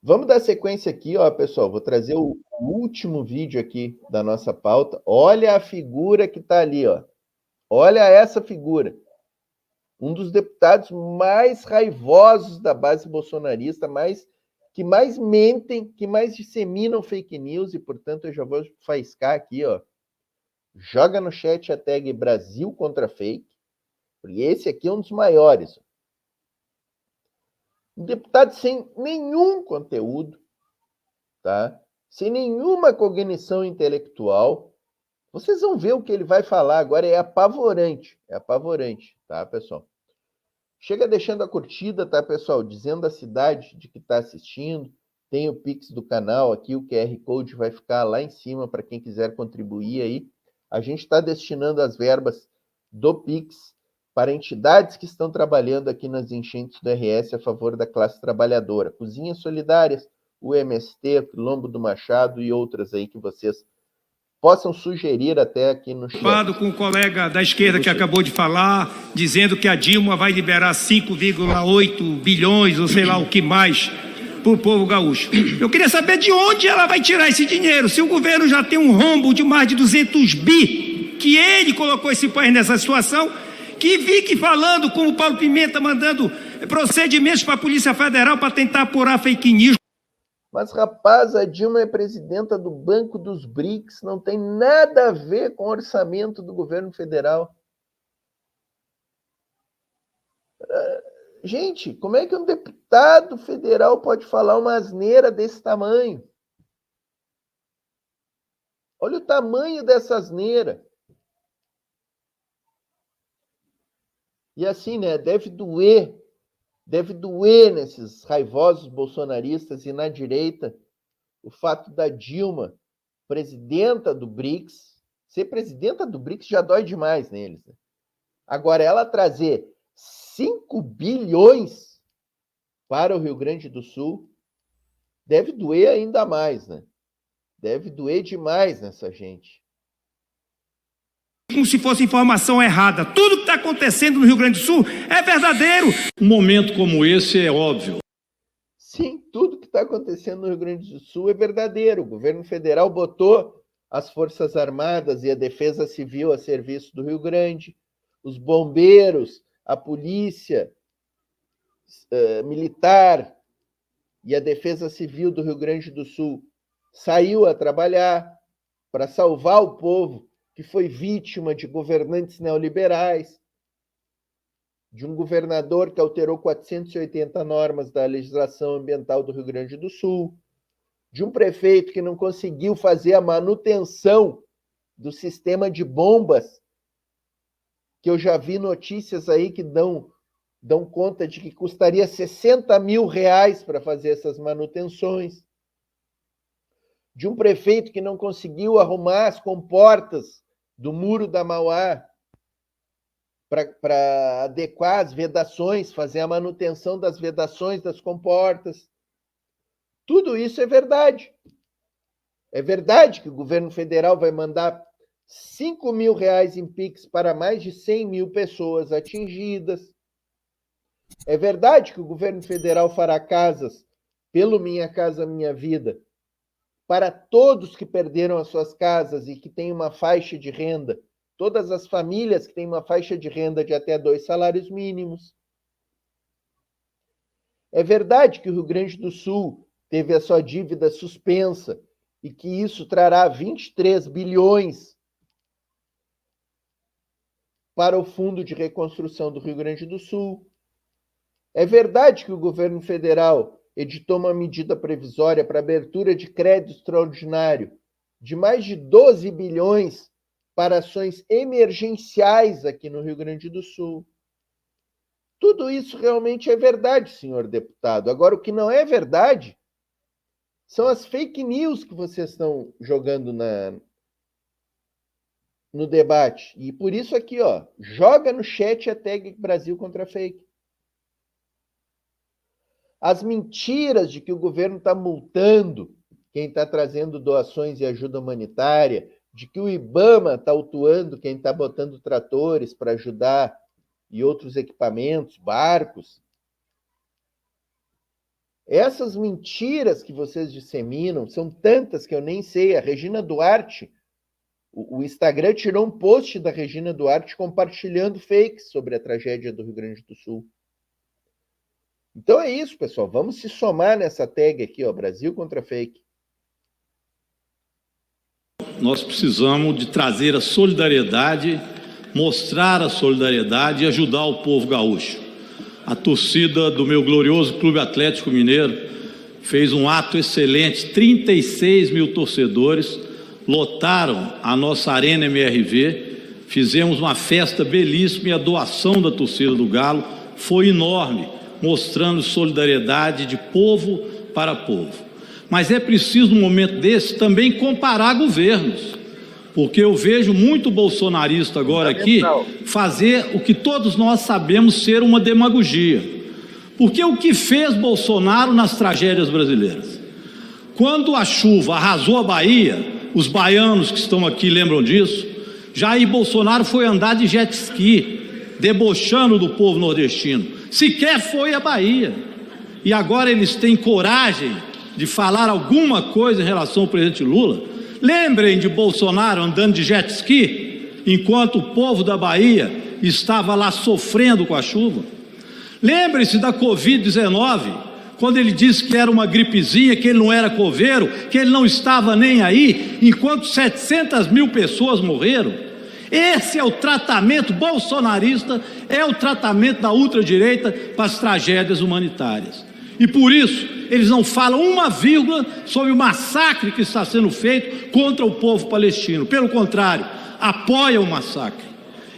Vamos dar sequência aqui, ó, pessoal. Vou trazer o último vídeo aqui da nossa pauta. Olha a figura que está ali, ó. Olha essa figura. Um dos deputados mais raivosos da base bolsonarista, que mais mentem, que mais disseminam fake news, e, portanto, eu já vou faiscar aqui, ó. Joga no chat a tag Brasil contra Fake, porque esse aqui é um dos maiores. Um deputado sem nenhum conteúdo, tá? Sem nenhuma cognição intelectual. Vocês vão ver o que ele vai falar agora, é apavorante, tá, pessoal? Chega deixando a curtida, tá, pessoal? Dizendo a cidade de que está assistindo. Tem o Pix do canal aqui, o QR Code vai ficar lá em cima para quem quiser contribuir aí. A gente está destinando as verbas do Pix para entidades que estão trabalhando aqui nas enchentes do RS a favor da classe trabalhadora. Cozinhas Solidárias, o MST, o Quilombo do Machado e outras aí que vocês possam sugerir até aqui no chat. Com o colega da esquerda que acabou de falar, dizendo que a Dilma vai liberar 5,8 bilhões, ou sei lá o que mais, para o povo gaúcho. Eu queria saber de onde ela vai tirar esse dinheiro, se o governo já tem um rombo de mais de 200 bi, que ele colocou esse país nessa situação, que fique falando como o Paulo Pimenta mandando procedimentos para a Polícia Federal para tentar apurar fake news. Mas, rapaz, a Dilma é presidenta do Banco dos BRICS, não tem nada a ver com o orçamento do governo federal. Gente, como é que um deputado federal pode falar uma asneira desse tamanho? Olha o tamanho dessa asneira. E assim, né, deve doer nesses raivosos bolsonaristas e na direita o fato da Dilma, presidenta do BRICS, ser presidenta do BRICS já dói demais neles. Né? Agora, ela trazer 5 bilhões para o Rio Grande do Sul deve doer ainda mais, né? Deve doer demais nessa gente. Como se fosse informação errada. Tudo que está acontecendo no Rio Grande do Sul é verdadeiro. Um momento como esse é óbvio. Sim, tudo que está acontecendo no Rio Grande do Sul é verdadeiro. O governo federal botou as Forças Armadas e a Defesa Civil a serviço do Rio Grande, os bombeiros, a polícia militar e a Defesa Civil do Rio Grande do Sul saiu a trabalhar para salvar o povo que foi vítima de governantes neoliberais, de um governador que alterou 480 normas da legislação ambiental do Rio Grande do Sul, de um prefeito que não conseguiu fazer a manutenção do sistema de bombas, que eu já vi notícias aí que dão conta de que custaria 60 mil reais para fazer essas manutenções, de um prefeito que não conseguiu arrumar as comportas do Muro da Mauá para adequar as vedações, fazer a manutenção das vedações das comportas. Tudo isso é verdade. É verdade que o governo federal vai mandar 5 mil reais em Pix para mais de 100 mil pessoas atingidas. É verdade que o governo federal fará casas pelo Minha Casa Minha Vida para todos que perderam as suas casas e que têm uma faixa de renda, todas as famílias que têm uma faixa de renda de até 2 salários mínimos. É verdade que o Rio Grande do Sul teve a sua dívida suspensa e que isso trará 23 bilhões para o Fundo de Reconstrução do Rio Grande do Sul. É verdade que o governo federal editou uma medida provisória para abertura de crédito extraordinário de mais de 12 bilhões para ações emergenciais aqui no Rio Grande do Sul. Tudo isso realmente é verdade, senhor deputado. Agora, o que não é verdade são as fake news que vocês estão jogando no debate. E por isso aqui, ó, joga no chat a tag Brasil contra Fake. As mentiras de que o governo está multando quem está trazendo doações e ajuda humanitária, de que o IBAMA está autuando quem está botando tratores para ajudar e outros equipamentos, barcos. Essas mentiras que vocês disseminam são tantas que eu nem sei. A Regina Duarte, o Instagram tirou um post da Regina Duarte compartilhando fakes sobre a tragédia do Rio Grande do Sul. Então é isso, pessoal. Vamos se somar nessa tag aqui, ó, Brasil contra fake. Nós precisamos de trazer a solidariedade, mostrar a solidariedade e ajudar o povo gaúcho. A torcida do meu glorioso Clube Atlético Mineiro fez um ato excelente, 36 mil torcedores lotaram a nossa Arena MRV, fizemos uma festa belíssima e a doação da torcida do Galo foi enorme, mostrando solidariedade de povo para povo. Mas é preciso, num momento desse, também comparar governos, porque eu vejo muito bolsonarista agora aqui fazer o que todos nós sabemos ser uma demagogia. Porque o que fez Bolsonaro nas tragédias brasileiras? Quando a chuva arrasou a Bahia, os baianos que estão aqui lembram disso, Jair Bolsonaro foi andar de jet ski, debochando do povo nordestino. Sequer foi à Bahia. E agora eles têm coragem de falar alguma coisa em relação ao presidente Lula. Lembrem de Bolsonaro andando de jet ski, enquanto o povo da Bahia estava lá sofrendo com a chuva. Lembrem-se da Covid-19, quando ele disse que era uma gripezinha, que ele não era coveiro, que ele não estava nem aí, enquanto 700 mil pessoas morreram. Esse é o tratamento bolsonarista, é o tratamento da ultradireita para as tragédias humanitárias. E por isso, eles não falam uma vírgula sobre o massacre que está sendo feito contra o povo palestino. Pelo contrário, apoiam o massacre.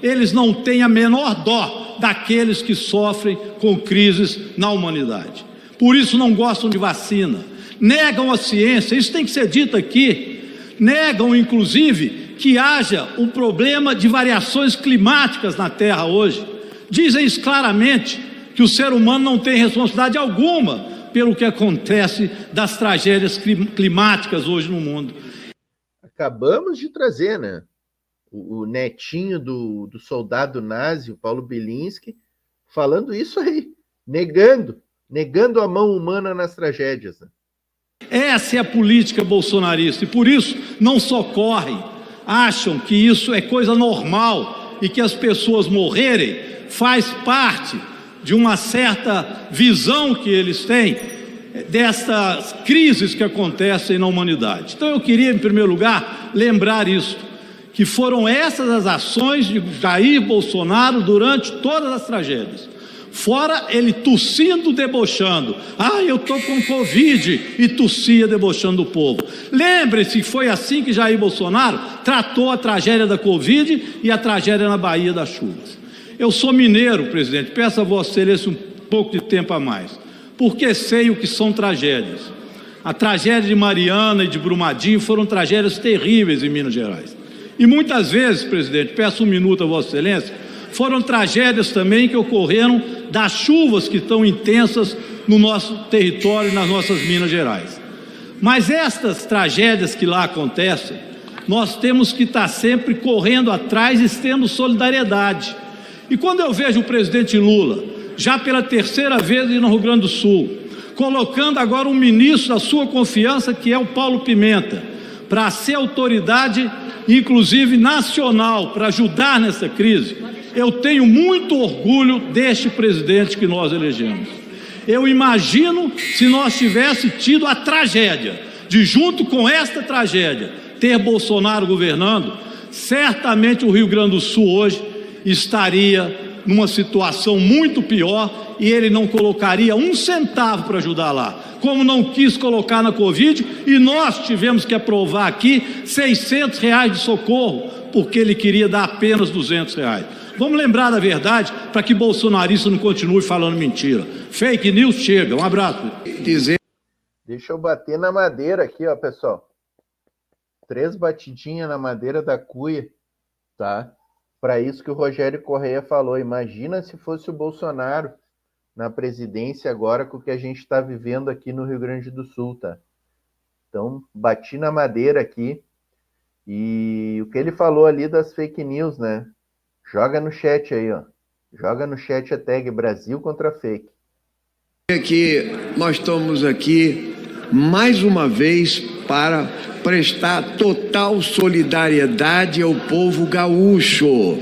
Eles não têm a menor dó daqueles que sofrem com crises na humanidade. Por isso não gostam de vacina, negam a ciência, isso tem que ser dito aqui, negam inclusive que haja um problema de variações climáticas na Terra hoje. Dizem isso claramente, que o ser humano não tem responsabilidade alguma pelo que acontece das tragédias climáticas hoje no mundo. Acabamos de trazer, né? O netinho do soldado nazi, o Paulo Bilinski, falando isso aí, negando a mão humana nas tragédias. Né? Essa é a política bolsonarista e por isso não socorrem, acham que isso é coisa normal e que as pessoas morrerem faz parte de uma certa visão que eles têm destas crises que acontecem na humanidade. Então eu queria, em primeiro lugar, lembrar isso, que foram essas as ações de Jair Bolsonaro durante todas as tragédias. Fora ele tossindo, debochando. Eu estou com Covid, e tossia, debochando do povo. Lembre-se que foi assim que Jair Bolsonaro tratou a tragédia da Covid e a tragédia na Bahia das chuvas. Eu sou mineiro, presidente, peço a Vossa Excelência um pouco de tempo a mais, porque sei o que são tragédias. A tragédia de Mariana e de Brumadinho foram tragédias terríveis em Minas Gerais. E muitas vezes, presidente, peço um minuto a Vossa Excelência, foram tragédias também que ocorreram das chuvas que estão intensas no nosso território e nas nossas Minas Gerais. Mas estas tragédias que lá acontecem, nós temos que estar sempre correndo atrás e tendo solidariedade. E quando eu vejo o presidente Lula, já pela terceira vez no Rio Grande do Sul, colocando agora um ministro da sua confiança, que é o Paulo Pimenta, para ser autoridade, inclusive nacional, para ajudar nessa crise, eu tenho muito orgulho deste presidente que nós elegemos. Eu imagino se nós tivéssemos tido a tragédia, de junto com esta tragédia, ter Bolsonaro governando, certamente o Rio Grande do Sul hoje estaria numa situação muito pior e ele não colocaria um centavo para ajudar lá, como não quis colocar na Covid, e nós tivemos que aprovar aqui R$600 de socorro, porque ele queria dar apenas R$200. Vamos lembrar da verdade para que bolsonarista não continue falando mentira. Fake news chega. Um abraço. Deixa eu bater na madeira aqui, ó, pessoal. 3 batidinhas na madeira da cuia, tá? Para isso que o Rogério Correia falou. Imagina se fosse o Bolsonaro na presidência agora com o que a gente está vivendo aqui no Rio Grande do Sul, tá? Então, bati na madeira aqui. E o que ele falou ali das fake news, né? Joga no chat aí, ó. Joga no chat a tag Brasil contra fake. Que nós estamos aqui mais uma vez para prestar total solidariedade ao povo gaúcho.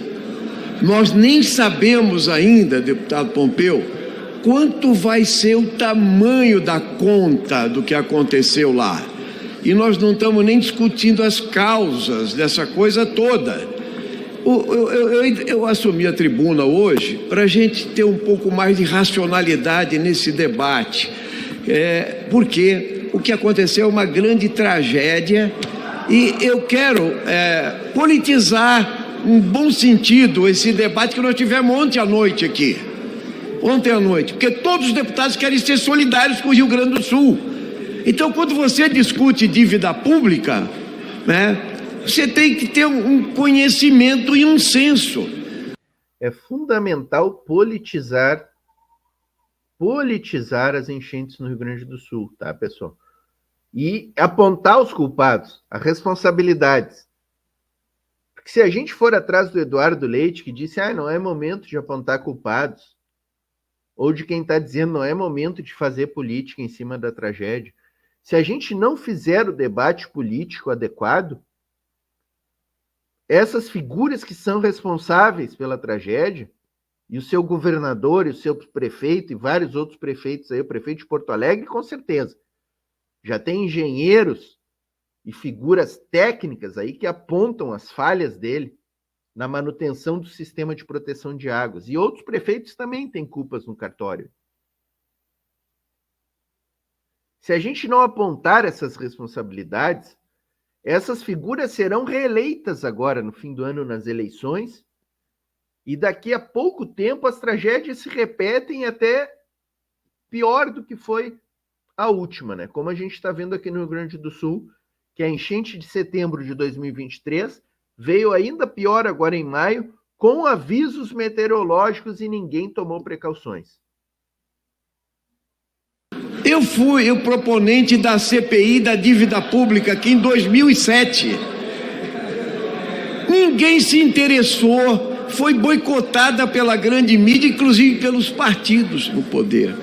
Nós nem sabemos ainda, deputado Pompeu, quanto vai ser o tamanho da conta do que aconteceu lá. E nós não estamos nem discutindo as causas dessa coisa toda. Eu assumi a tribuna hoje para a gente ter um pouco mais de racionalidade nesse debate, porque o que aconteceu é uma grande tragédia e eu quero politizar, em bom sentido, esse debate que nós tivemos ontem à noite aqui. Ontem à noite, porque todos os deputados querem ser solidários com o Rio Grande do Sul. Então, quando você discute dívida pública, né, você tem que ter um conhecimento e um senso. É fundamental politizar as enchentes no Rio Grande do Sul, tá, pessoal? E apontar os culpados, as responsabilidades. Porque se a gente for atrás do Eduardo Leite, que disse, não é momento de apontar culpados, ou de quem está dizendo não é momento de fazer política em cima da tragédia, se a gente não fizer o debate político adequado, essas figuras que são responsáveis pela tragédia, e o seu governador, e o seu prefeito, e vários outros prefeitos aí, o prefeito de Porto Alegre, com certeza, já tem engenheiros e figuras técnicas aí que apontam as falhas dele na manutenção do sistema de proteção de águas. E outros prefeitos também têm culpas no cartório. Se a gente não apontar essas responsabilidades, essas figuras serão reeleitas agora, no fim do ano, nas eleições, e daqui a pouco tempo as tragédias se repetem até pior do que foi a última, né? Como a gente está vendo aqui no Rio Grande do Sul, que a enchente de setembro de 2023 veio ainda pior agora em maio, com avisos meteorológicos e ninguém tomou precauções. Eu fui o proponente da CPI da dívida pública aqui em 2007. Ninguém se interessou, foi boicotada pela grande mídia, inclusive pelos partidos no poder.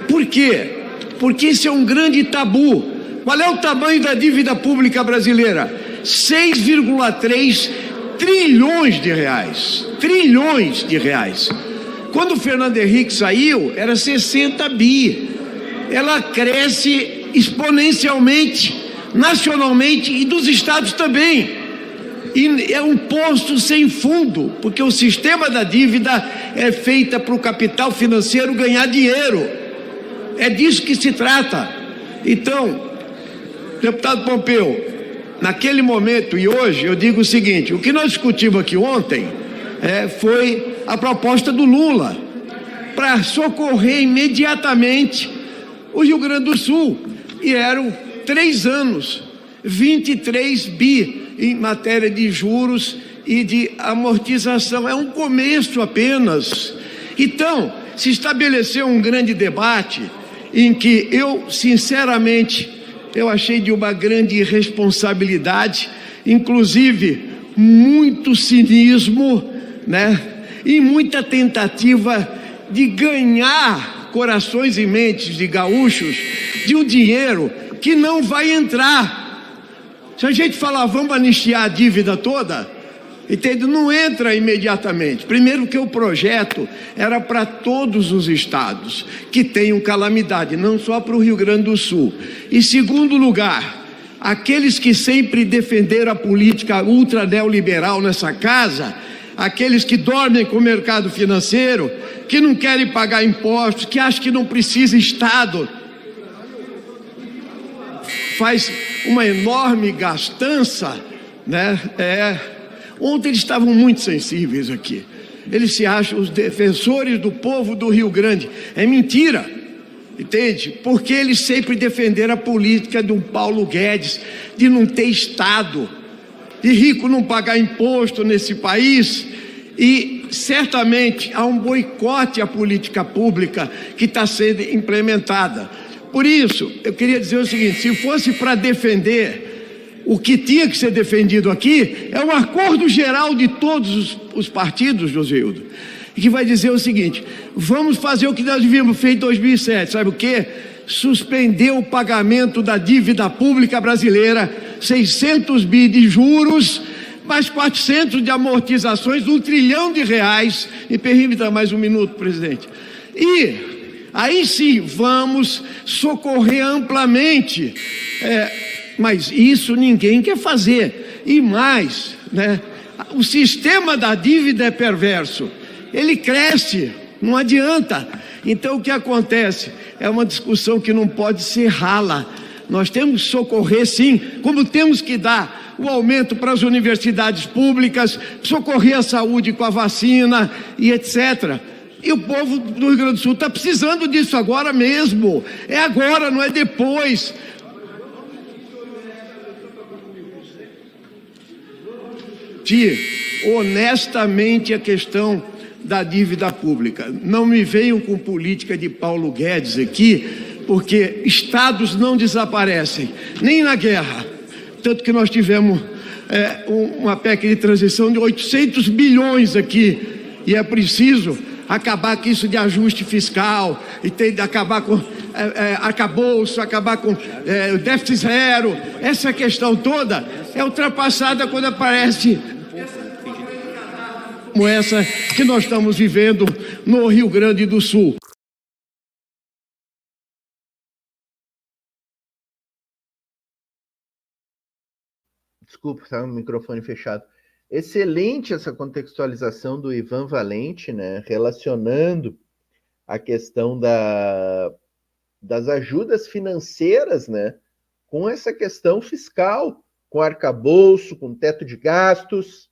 Por quê? Porque esse é um grande tabu. Qual é o tamanho da dívida pública brasileira? 6,3 trilhões de reais. Trilhões de reais. Quando o Fernando Henrique saiu, era 60 bi. Ela cresce exponencialmente, nacionalmente e dos estados também. E é um poço sem fundo, porque o sistema da dívida é feita para o capital financeiro ganhar dinheiro. É disso que se trata. Então, deputado Pompeu, naquele momento e hoje, eu digo o seguinte: o que nós discutimos aqui ontem foi a proposta do Lula para socorrer imediatamente o Rio Grande do Sul, e eram 3 anos, 23 bi em matéria de juros e de amortização. É um começo apenas. Então, se estabeleceu um grande debate em que eu, sinceramente, eu achei de uma grande irresponsabilidade, inclusive muito cinismo, né? E muita tentativa de ganhar corações e mentes de gaúchos de um dinheiro que não vai entrar. Se a gente falar, vamos anistiar a dívida toda, entende? Não entra imediatamente. Primeiro que o projeto era para todos os estados que tenham calamidade, não só para o Rio Grande do Sul. E segundo lugar, aqueles que sempre defenderam a política ultra neoliberal nessa casa, aqueles que dormem com o mercado financeiro, que não querem pagar impostos, que acham que não precisa Estado, faz uma enorme gastança, né? Ontem eles estavam muito sensíveis aqui. Eles se acham os defensores do povo do Rio Grande. É mentira, entende? Porque eles sempre defenderam a política de um Paulo Guedes, de não ter Estado, de rico não pagar imposto nesse país. E certamente há um boicote à política pública que está sendo implementada. Por isso, eu queria dizer o seguinte: se fosse para defender o que tinha que ser defendido aqui, é um acordo geral de todos os partidos, Josildo. e que vai dizer o seguinte: vamos fazer o que nós devíamos feito em 2007, sabe o quê? Suspender o pagamento da dívida pública brasileira, 600 bi de juros, mais 400 de amortizações, R$1 trilhão. Me permita mais um minuto, presidente. E aí sim, vamos socorrer amplamente, mas isso ninguém quer fazer. E mais, né? O sistema da dívida é perverso, ele cresce, não adianta. Então o que acontece? É uma discussão que não pode ser rala. Nós temos que socorrer sim, como temos que dar o aumento para as universidades públicas, socorrer a saúde com a vacina e etc. E o povo do Rio Grande do Sul está precisando disso agora mesmo. É agora, não é depois. Honestamente, a questão da dívida pública. Não me venham com política de Paulo Guedes aqui, porque estados não desaparecem, nem na guerra. Tanto que nós tivemos uma PEC de transição de 800 bilhões aqui, e é preciso acabar com isso de ajuste fiscal, e tem de acabar com arcabouço, acabar com o déficit zero. Essa questão toda é ultrapassada quando aparece como essa que nós estamos vivendo no Rio Grande do Sul. Desculpa, estava com o microfone fechado. Excelente essa contextualização do Ivan Valente, né, relacionando a questão das ajudas financeiras, né, com essa questão fiscal, com arcabouço, com teto de gastos,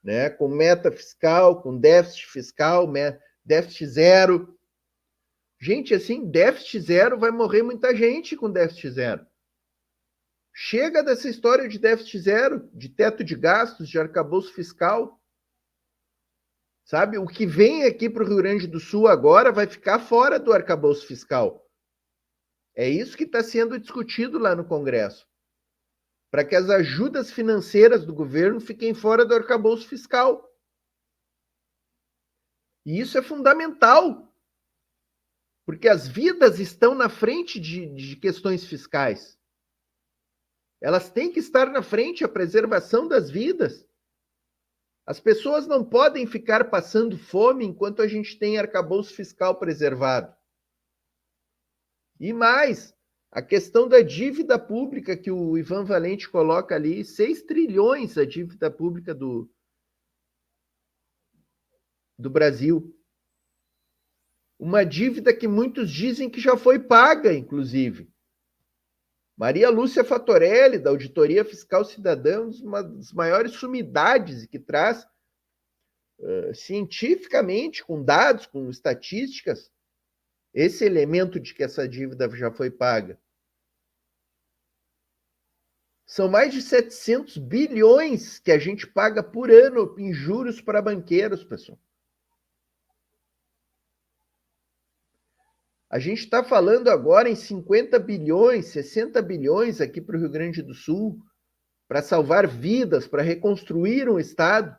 né, com meta fiscal, com déficit fiscal, déficit zero. Gente, assim, déficit zero, vai morrer muita gente com déficit zero. Chega dessa história de déficit zero, de teto de gastos, de arcabouço fiscal. Sabe, o que vem aqui para o Rio Grande do Sul agora vai ficar fora do arcabouço fiscal. É isso que está sendo discutido lá no Congresso. Para que as ajudas financeiras do governo fiquem fora do arcabouço fiscal. E isso é fundamental, porque as vidas estão na frente de questões fiscais. Elas têm que estar na frente, a preservação das vidas. As pessoas não podem ficar passando fome enquanto a gente tem arcabouço fiscal preservado. E mais, a questão da dívida pública que o Ivan Valente coloca ali, 6 trilhões a dívida pública do Brasil. Uma dívida que muitos dizem que já foi paga, inclusive. Maria Lúcia Fatorelli, da Auditoria Fiscal Cidadã, uma das maiores sumidades e que traz cientificamente, com dados, com estatísticas, esse elemento de que essa dívida já foi paga. São mais de 700 bilhões que a gente paga por ano em juros para banqueiros, pessoal. A gente está falando agora em 50 bilhões, 60 bilhões aqui para o Rio Grande do Sul, para salvar vidas, para reconstruir um estado.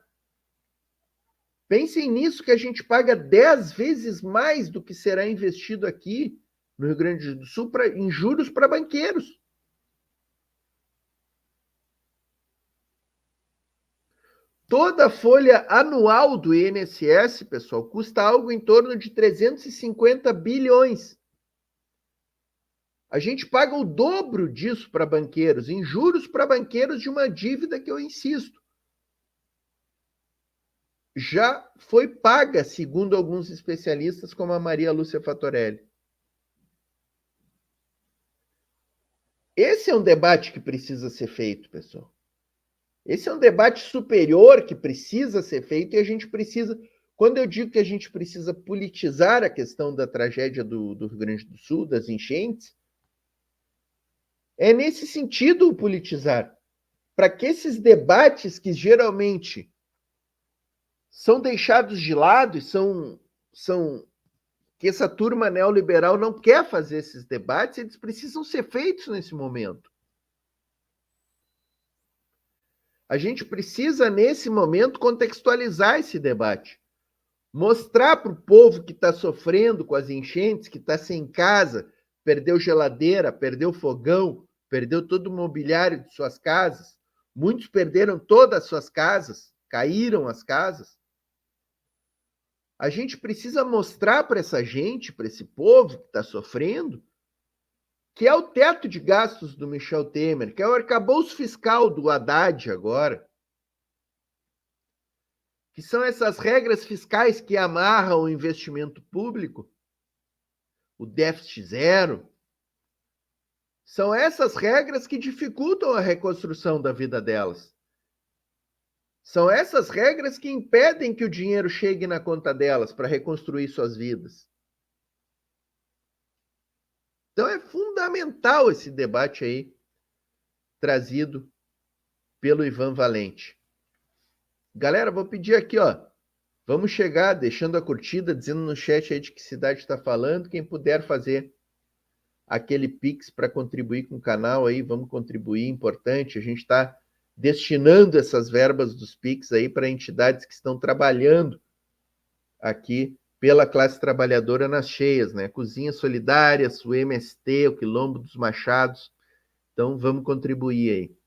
Pensem nisso, que a gente paga 10 vezes mais do que será investido aqui no Rio Grande do Sul em juros para banqueiros. Toda a folha anual do INSS, pessoal, custa algo em torno de 350 bilhões. A gente paga o dobro disso para banqueiros, em juros para banqueiros de uma dívida que eu insisto. Já foi paga, segundo alguns especialistas, como a Maria Lúcia Fatorelli. Esse é um debate que precisa ser feito, pessoal. Esse é um debate superior que precisa ser feito e a gente precisa... Quando eu digo que a gente precisa politizar a questão da tragédia do Rio Grande do Sul, das enchentes, é nesse sentido o politizar. Para que esses debates que geralmente são deixados de lado e são que essa turma neoliberal não quer fazer esses debates, eles precisam ser feitos nesse momento. A gente precisa, nesse momento, contextualizar esse debate. Mostrar para o povo que está sofrendo com as enchentes, que está sem casa, perdeu geladeira, perdeu fogão, perdeu todo o mobiliário de suas casas. Muitos perderam todas as suas casas, caíram as casas. A gente precisa mostrar para essa gente, para esse povo que está sofrendo, que é o teto de gastos do Michel Temer, que é o arcabouço fiscal do Haddad agora, que são essas regras fiscais que amarram o investimento público, o déficit zero. São essas regras que dificultam a reconstrução da vida delas. São essas regras que impedem que o dinheiro chegue na conta delas para reconstruir suas vidas. Então é fundamental esse debate aí, trazido pelo Ivan Valente. Galera, vou pedir aqui, ó, vamos chegar deixando a curtida, dizendo no chat aí de que cidade está falando. Quem puder fazer aquele Pix para contribuir com o canal aí, vamos contribuir, importante. A gente está destinando essas verbas dos Pix aí para entidades que estão trabalhando aqui pela classe trabalhadora nas cheias, né? Cozinhas Solidárias, o MST, o Quilombo dos Machados. Então, vamos contribuir aí.